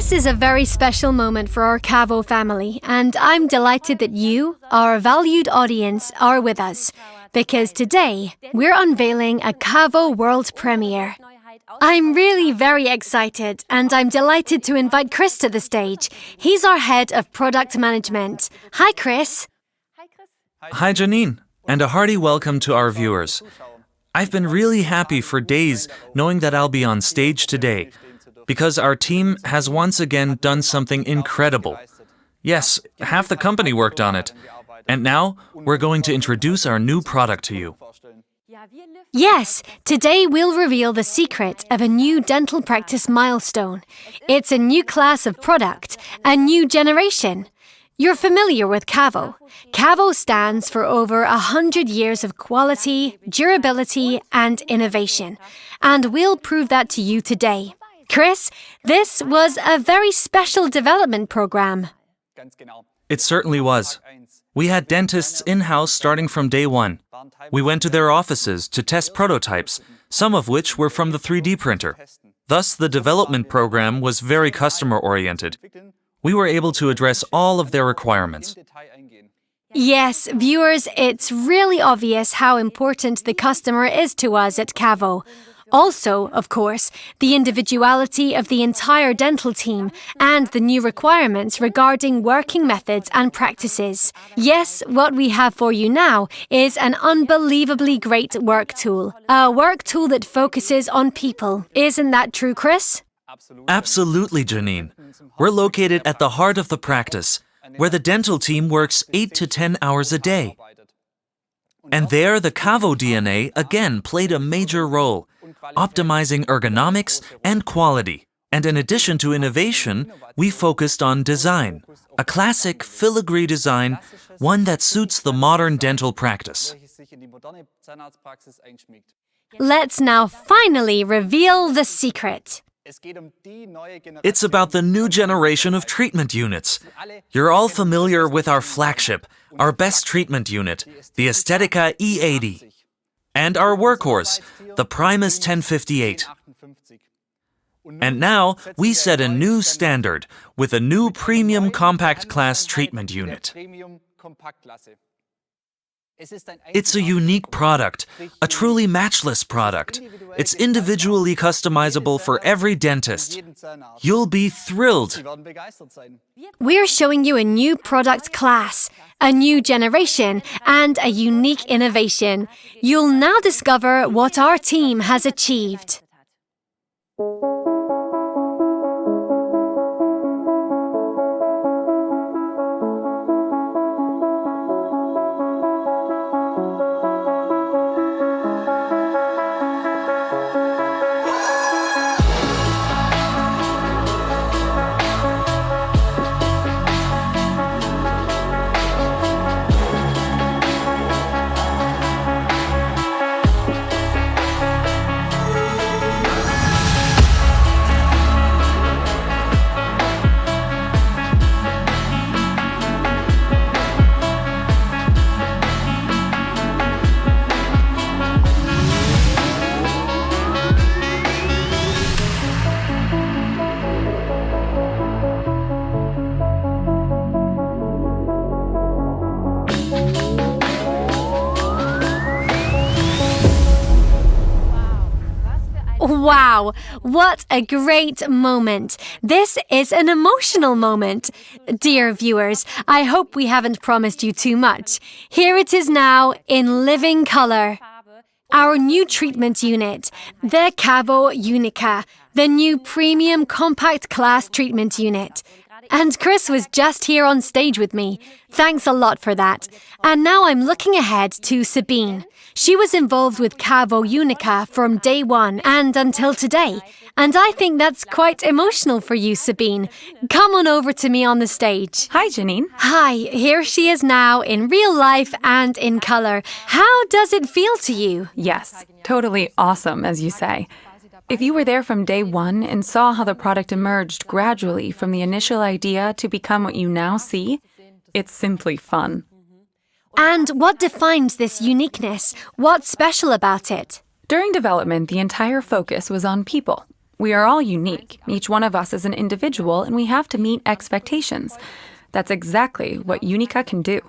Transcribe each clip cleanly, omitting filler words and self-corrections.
This is a very special moment for our KaVo family, and I'm delighted that you, our valued audience, are with us, because today we're unveiling a KaVo world premiere. I'm really very excited, and I'm delighted to invite Chris to the stage. He's our head of product management. Hi, Chris. Hi, Janine, and a hearty welcome to our viewers. I've been really happy for days knowing that I'll be on stage today, because our team has once again done something incredible. Yes, half the company worked on it. And now, we're going to introduce our new product to you. Yes, today we'll reveal the secret of a new dental practice milestone. It's a new class of product, a new generation. You're familiar with KaVo. KaVo stands for over 100 years of quality, durability, and innovation. And we'll prove that to you today. Chris, this was a very special development program. It certainly was. We had dentists in-house starting from day one. We went to their offices to test prototypes, some of which were from the 3D printer. Thus, the development program was very customer-oriented. We were able to address all of their requirements. Yes, viewers, it's really obvious how important the customer is to us at KaVo. Also, of course, the individuality of the entire dental team and the new requirements regarding working methods and practices. Yes, what we have for you now is an unbelievably great work tool. A work tool that focuses on people. Isn't that true, Chris? Absolutely, Janine. We're located at the heart of the practice, where the dental team works 8 to 10 hours a day. And there, the KaVo DNA again played a major role, optimizing ergonomics and quality. And in addition to innovation, we focused on design, a classic filigree design, one that suits the modern dental practice. Let's now finally reveal the secret. It's about the new generation of treatment units. You're all familiar with our flagship, our best treatment unit, the Estetica E80, and our workhorse, the Primus 1058. And now, we set a new standard with a new premium compact class treatment unit. It's a unique product, a truly matchless product. It's individually customizable for every dentist. You'll be thrilled. We're showing you a new product class, a new generation, and a unique innovation. You'll now discover what our team has achieved. Wow, what a great moment. This is an emotional moment. Dear viewers, I hope we haven't promised you too much. Here it is now in living color. Our new treatment unit, the KaVo uniQa, the new premium compact class treatment unit. And Chris was just here on stage with me. Thanks a lot for that. And now I'm looking ahead to Sabine. She was involved with KaVo uniQa from day one and until today. And I think that's quite emotional for you, Sabine. Come on over to me on the stage. Hi, Janine. Hi, here she is now in real life and in color. How does it feel to you? Yes, totally awesome, as you say. If you were there from day one and saw how the product emerged gradually from the initial idea to become what you now see, it's simply fun. And what defines this uniqueness? What's special about it? During development, the entire focus was on people. We are all unique. Each one of us is an individual, and we have to meet expectations. That's exactly what uniQa can do.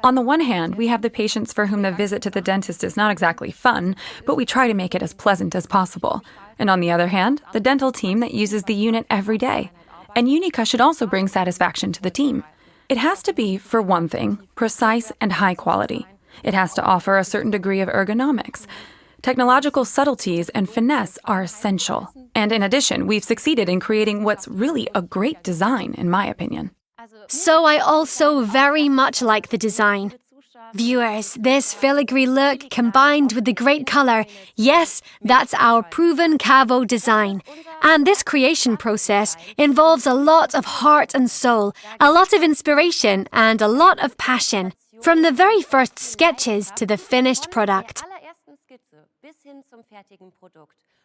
On the one hand, we have the patients for whom the visit to the dentist is not exactly fun, but we try to make it as pleasant as possible. And on the other hand, the dental team that uses the unit every day. And uniQa should also bring satisfaction to the team. It has to be, for one thing, precise and high quality. It has to offer a certain degree of ergonomics. Technological subtleties and finesse are essential. And in addition, we've succeeded in creating what's really a great design, in my opinion. So I also very much like the design. Viewers, this filigree look combined with the great color, yes, that's our proven KaVo design. And this creation process involves a lot of heart and soul, a lot of inspiration and a lot of passion, from the very first sketches to the finished product.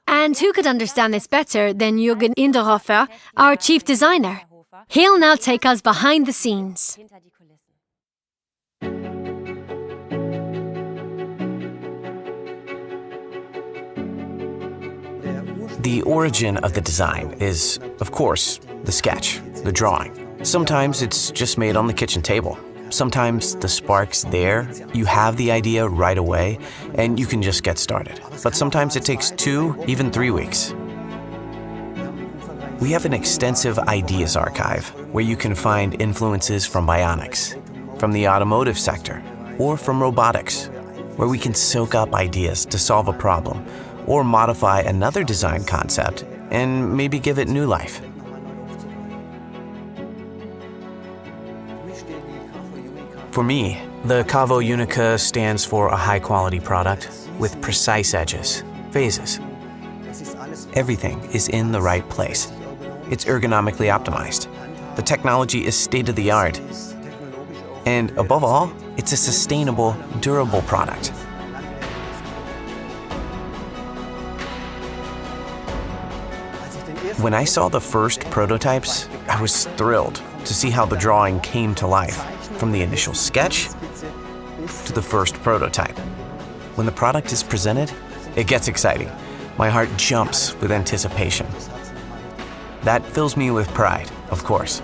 And who could understand this better than Jürgen Inderhofer, our chief designer? He'll now take us behind the scenes. The origin of the design is, of course, the sketch, the drawing. Sometimes it's just made on the kitchen table. Sometimes the spark's there, you have the idea right away, and you can just get started. But sometimes it takes 2, even 3 weeks. We have an extensive ideas archive where you can find influences from bionics, from the automotive sector, or from robotics, where we can soak up ideas to solve a problem or modify another design concept and maybe give it new life. For me, the KaVo uniQa stands for a high-quality product with precise edges, phases. Everything is in the right place. It's ergonomically optimized. The technology is state-of-the-art. And above all, it's a sustainable, durable product. When I saw the first prototypes, I was thrilled to see how the drawing came to life, from the initial sketch to the first prototype. When the product is presented, it gets exciting. My heart jumps with anticipation. That fills me with pride, of course.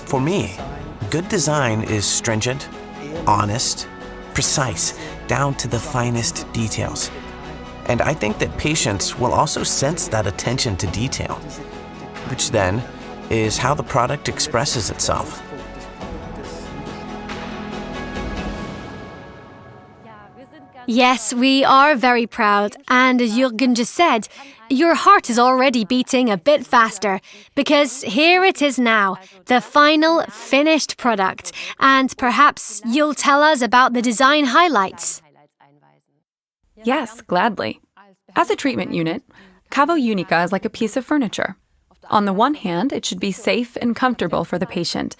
For me, good design is stringent, honest, precise, down to the finest details. And I think that patients will also sense that attention to detail, which then is how the product expresses itself. Yes, we are very proud, and as Jürgen just said, your heart is already beating a bit faster, because here it is now, the final finished product, and perhaps you'll tell us about the design highlights. Yes, gladly. As a treatment unit, KaVo uniQa is like a piece of furniture. On the one hand, it should be safe and comfortable for the patient.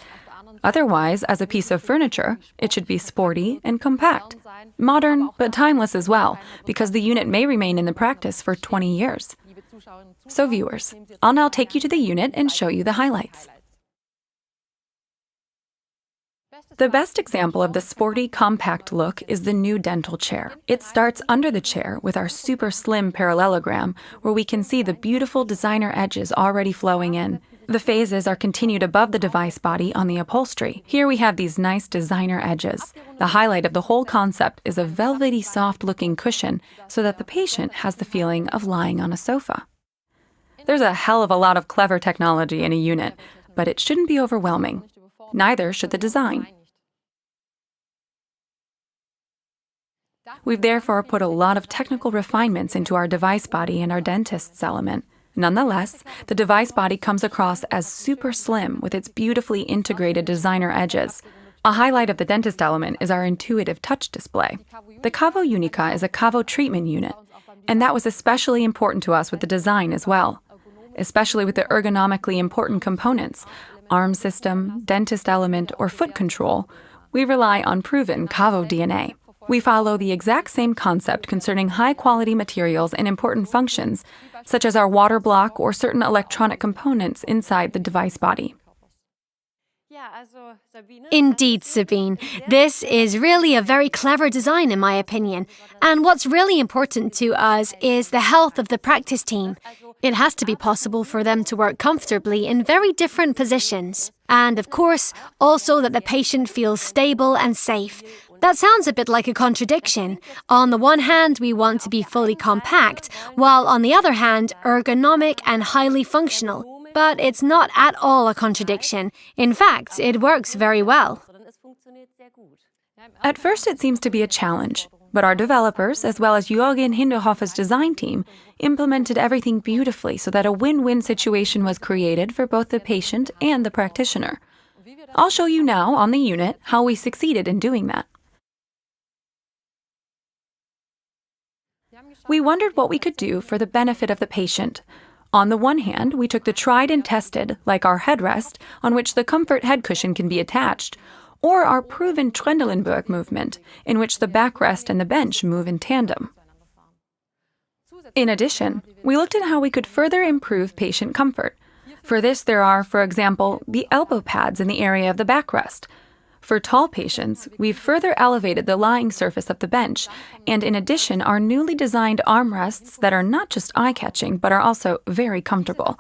Otherwise, as a piece of furniture, it should be sporty and compact. Modern, but timeless as well, because the unit may remain in the practice for 20 years. So viewers, I'll now take you to the unit and show you the highlights. The best example of the sporty, compact look is the new dental chair. It starts under the chair with our super slim parallelogram, where we can see the beautiful designer edges already flowing in. The phases are continued above the device body on the upholstery. Here we have these nice designer edges. The highlight of the whole concept is a velvety, soft-looking cushion so that the patient has the feeling of lying on a sofa. There's a hell of a lot of clever technology in a unit, but it shouldn't be overwhelming. Neither should the design. We've therefore put a lot of technical refinements into our device body and our dentist's element. Nonetheless, the device body comes across as super slim with its beautifully integrated designer edges. A highlight of the dentist element is our intuitive touch display. The KaVo uniQa is a KaVo treatment unit, and that was especially important to us with the design as well, especially with the ergonomically important components, arm system, dentist element, or foot control. We rely on proven KaVo DNA. We follow the exact same concept concerning high-quality materials and important functions, such as our water block or certain electronic components inside the device body. Indeed, Sabine. This is really a very clever design, in my opinion. And what's really important to us is the health of the practice team. It has to be possible for them to work comfortably in very different positions. And, of course, also that the patient feels stable and safe. That sounds a bit like a contradiction. On the one hand, we want to be fully compact, while on the other hand, ergonomic and highly functional. But it's not at all a contradiction. In fact, it works very well. At first, it seems to be a challenge, but our developers, as well as Jürgen Hinderhofer's design team, implemented everything beautifully so that a win-win situation was created for both the patient and the practitioner. I'll show you now on the unit how we succeeded in doing that. We wondered what we could do for the benefit of the patient. On the one hand, we took the tried and tested, like our headrest, on which the comfort head cushion can be attached, or our proven Trendelenburg movement, in which the backrest and the bench move in tandem. In addition, we looked at how we could further improve patient comfort. For this, there are, for example, the elbow pads in the area of the backrest. For tall patients, we've further elevated the lying surface of the bench, and in addition, our newly designed armrests that are not just eye-catching, but are also very comfortable.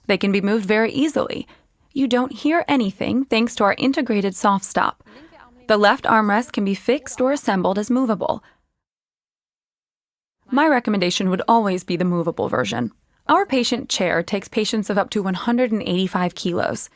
They can be moved very easily. You don't hear anything thanks to our integrated soft stop. The left armrest can be fixed or assembled as movable. My recommendation would always be the movable version. Our patient chair takes patients of up to 185 kilos.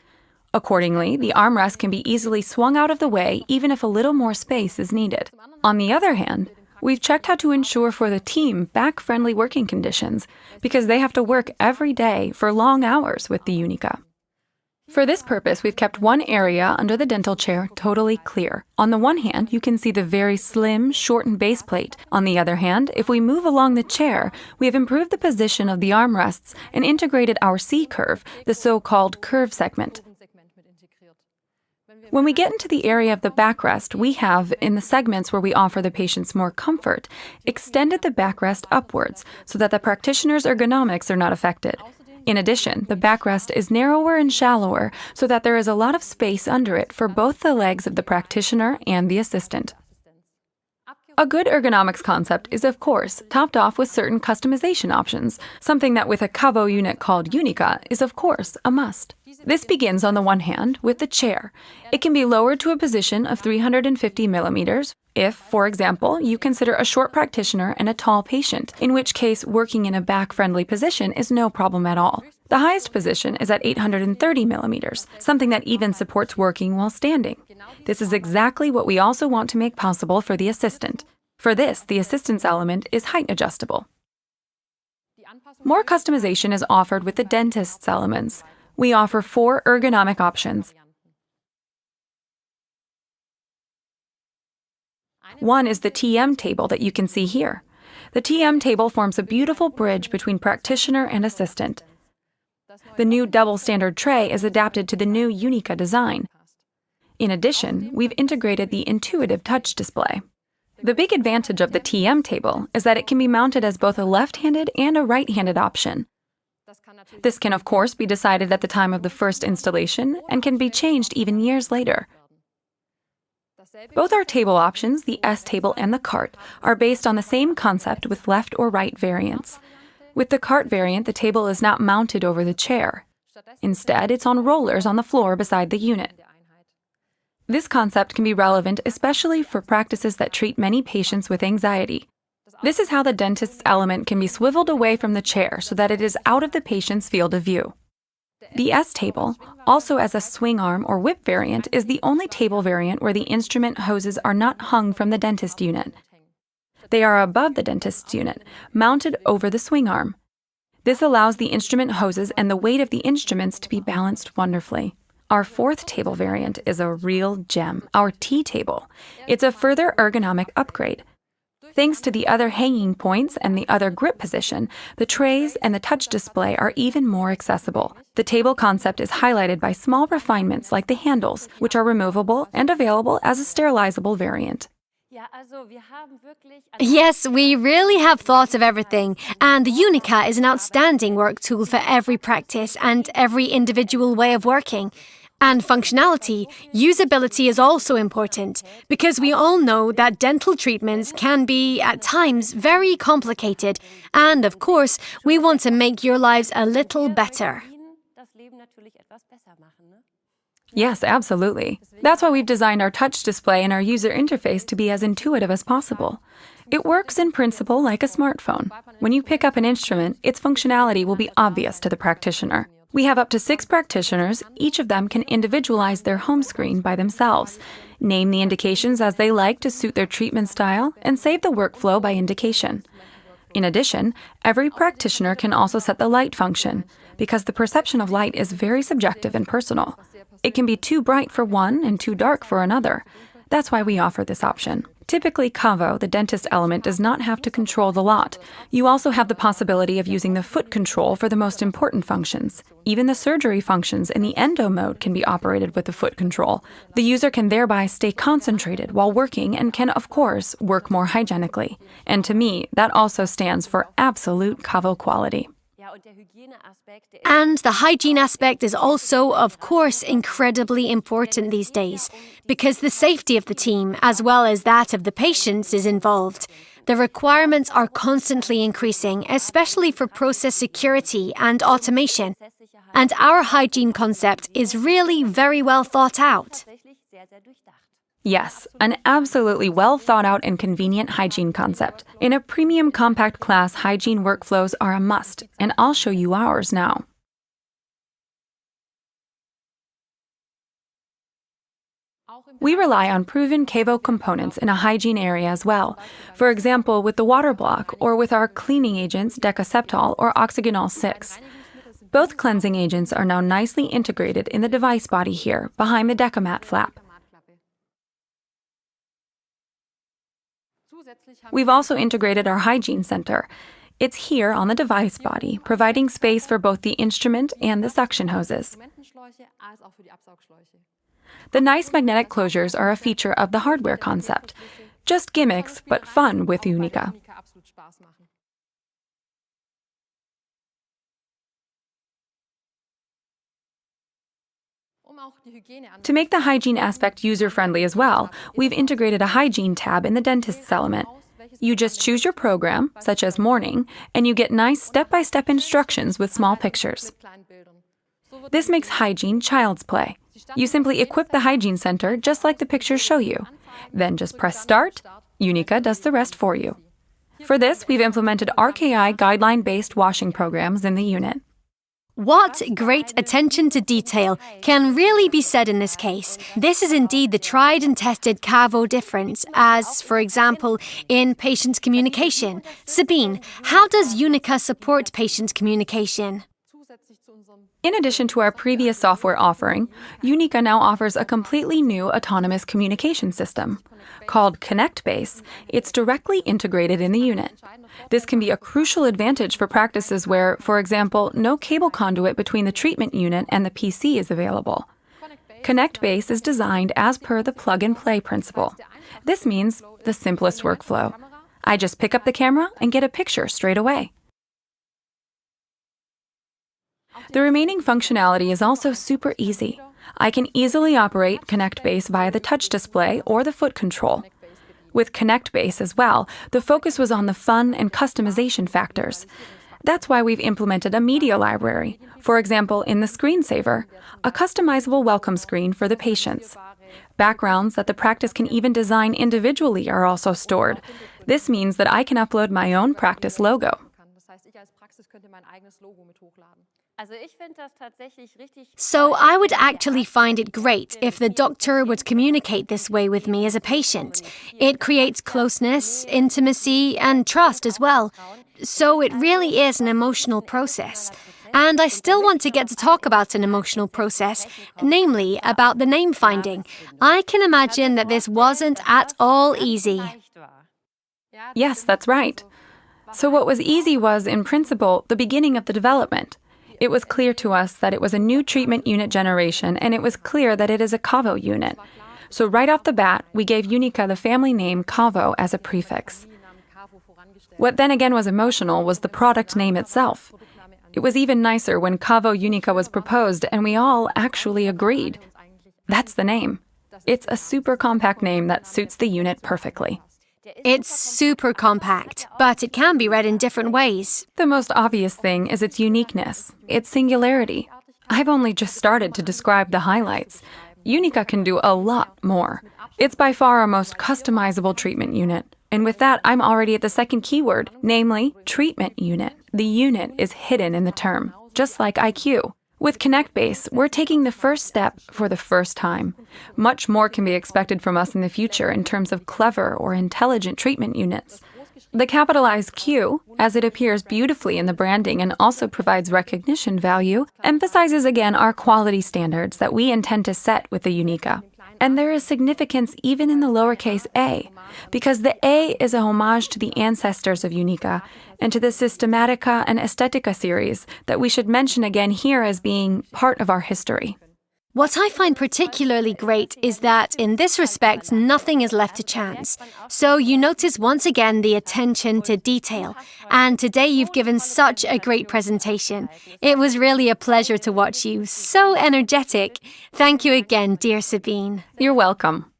Accordingly, the armrest can be easily swung out of the way even if a little more space is needed. On the other hand, we've checked how to ensure for the team back-friendly working conditions because they have to work every day for long hours with the uniQa. For this purpose, we've kept one area under the dental chair totally clear. On the one hand, you can see the very slim, shortened base plate. On the other hand, if we move along the chair, we have improved the position of the armrests and integrated our C-curve, the so-called curve segment. When we get into the area of the backrest, we have, in the segments where we offer the patients more comfort, extended the backrest upwards so that the practitioner's ergonomics are not affected. In addition, the backrest is narrower and shallower so that there is a lot of space under it for both the legs of the practitioner and the assistant. A good ergonomics concept is, of course, topped off with certain customization options, something that with a KaVo unit called uniQa is, of course, a must. This begins on the one hand with the chair. It can be lowered to a position of 350 millimeters if, for example, you consider a short practitioner and a tall patient, in which case working in a back-friendly position is no problem at all. The highest position is at 830 millimeters, something that even supports working while standing. This is exactly what we also want to make possible for the assistant. For this, the assistance element is height adjustable. More customization is offered with the dentist's elements. We offer 4 ergonomic options. One is the TM table that you can see here. The TM table forms a beautiful bridge between practitioner and assistant. The new double standard tray is adapted to the new uniQa design. In addition, we've integrated the intuitive touch display. The big advantage of the TM table is that it can be mounted as both a left-handed and a right-handed option. This can, of course, be decided at the time of the first installation and can be changed even years later. Both our table options, the S table and the cart, are based on the same concept with left or right variants. With the cart variant, the table is not mounted over the chair. Instead, it's on rollers on the floor beside the unit. This concept can be relevant especially for practices that treat many patients with anxiety. This is how the dentist's element can be swiveled away from the chair so that it is out of the patient's field of view. The S table, also as a swing arm or whip variant, is the only table variant where the instrument hoses are not hung from the dentist unit. They are above the dentist's unit, mounted over the swing arm. This allows the instrument hoses and the weight of the instruments to be balanced wonderfully. Our 4th table variant is a real gem, our T table. It's a further ergonomic upgrade. Thanks to the other hanging points and the other grip position, the trays and the touch display are even more accessible. The table concept is highlighted by small refinements like the handles, which are removable and available as a sterilizable variant. Yes, we really have thought of everything, and the uniQa is an outstanding work tool for every practice and every individual way of working. And functionality, usability is also important because we all know that dental treatments can be, at times, very complicated. And of course, we want to make your lives a little better. Yes, absolutely. That's why we've designed our touch display and our user interface to be as intuitive as possible. It works in principle like a smartphone. When you pick up an instrument, its functionality will be obvious to the practitioner. We have up to 6 practitioners. Each of them can individualize their home screen by themselves, name the indications as they like to suit their treatment style, and save the workflow by indication. In addition, every practitioner can also set the light function, because the perception of light is very subjective and personal. It can be too bright for one and too dark for another. That's why we offer this option. Typically, KaVo, the dentist element, does not have to control the lot. You also have the possibility of using the foot control for the most important functions. Even the surgery functions in the endo mode can be operated with the foot control. The user can thereby stay concentrated while working and can, of course, work more hygienically. And to me, that also stands for absolute KaVo quality. And the hygiene aspect is also, of course, incredibly important these days, because the safety of the team, as well as that of the patients, is involved. The requirements are constantly increasing, especially for process security and automation. And our hygiene concept is really very well thought out. Yes, an absolutely well thought out and convenient hygiene concept. In a premium compact class, hygiene workflows are a must, and I'll show you ours now. We rely on proven KaVo components in a hygiene area as well. For example, with the water block or with our cleaning agents Decaseptol or Oxygenol 6. Both cleansing agents are now nicely integrated in the device body here, behind the Decamat flap. We've also integrated our hygiene center. It's here on the device body, providing space for both the instrument and the suction hoses. The nice magnetic closures are a feature of the hardware concept. Just gimmicks, but fun with uniQa. To make the hygiene aspect user-friendly as well, we've integrated a hygiene tab in the dentist's element. You just choose your program, such as morning, and you get nice step-by-step instructions with small pictures. This makes hygiene child's play. You simply equip the hygiene center just like the pictures show you. Then just press start. uniQa does the rest for you. For this, we've implemented RKI guideline-based washing programs in the unit. What great attention to detail can really be said in this case. This is indeed the tried and tested KaVo difference, as, for example, in patient communication. Sabine, how does uniQa support patient communication? In addition to our previous software offering, uniQa now offers a completely new autonomous communication system. Called ConnectBase, it's directly integrated in the unit. This can be a crucial advantage for practices where, for example, no cable conduit between the treatment unit and the PC is available. ConnectBase is designed as per the plug-and-play principle. This means the simplest workflow. I just pick up the camera and get a picture straight away. The remaining functionality is also super easy. I can easily operate ConnectBase via the touch display or the foot control. With ConnectBase as well, the focus was on the fun and customization factors. That's why we've implemented a media library. For example, in the screensaver, a customizable welcome screen for the patients. Backgrounds that the practice can even design individually are also stored. This means that I can upload my own practice logo. So I would actually find it great if the doctor would communicate this way with me as a patient. It creates closeness, intimacy, and trust as well. So it really is an emotional process. And I still want to get to talk about an emotional process, namely about the name finding. I can imagine that this wasn't at all easy. Yes, that's right. So what was easy was, in principle, the beginning of the development. It was clear to us that it was a new treatment unit generation, and it was clear that it is a KaVo unit. So right off the bat, we gave uniQa the family name KaVo as a prefix. What then again was emotional was the product name itself. It was even nicer when KaVo uniQa was proposed, and we all actually agreed. That's the name. It's a super compact name that suits the unit perfectly. It's super compact, but it can be read in different ways. The most obvious thing is its uniqueness, its singularity. I've only just started to describe the highlights. uniQa can do a lot more. It's by far our most customizable treatment unit. And with that, I'm already at the second keyword, namely treatment unit. The unit is hidden in the term, just like IQ. With ConnectBase, we're taking the first step for the first time. Much more can be expected from us in the future in terms of clever or intelligent treatment units. The capitalized Q, as it appears beautifully in the branding and also provides recognition value, emphasizes again our quality standards that we intend to set with the uniQa. And there is significance even in the lowercase a, because the A is a homage to the ancestors of uniQa and to the Systematica and Estetica series that we should mention again here as being part of our history. What I find particularly great is that, in this respect, nothing is left to chance. So you notice once again the attention to detail. And today you've given such a great presentation. It was really a pleasure to watch you. So energetic. Thank you again, dear Sabine. You're welcome.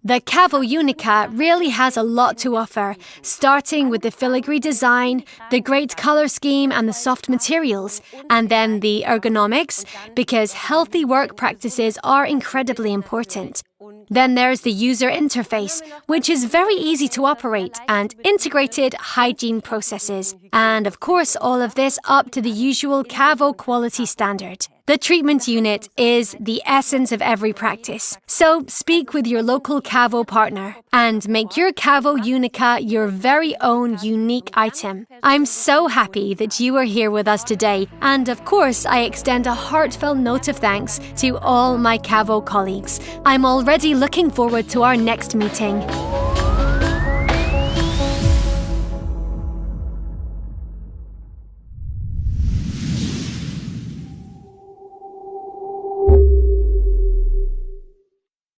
The KaVo uniQa really has a lot to offer, starting with the filigree design, the great color scheme and the soft materials, and then the ergonomics, because healthy work practices are incredibly important. Then there's the user interface, which is very easy to operate, and integrated hygiene processes. And of course, all of this up to the usual KaVo quality standard. The treatment unit is the essence of every practice. So speak with your local KaVo partner and make your KaVo uniQa your very own unique item. I'm so happy that you are here with us today. And of course, I extend a heartfelt note of thanks to all my KaVo colleagues. I'm already looking forward to our next meeting.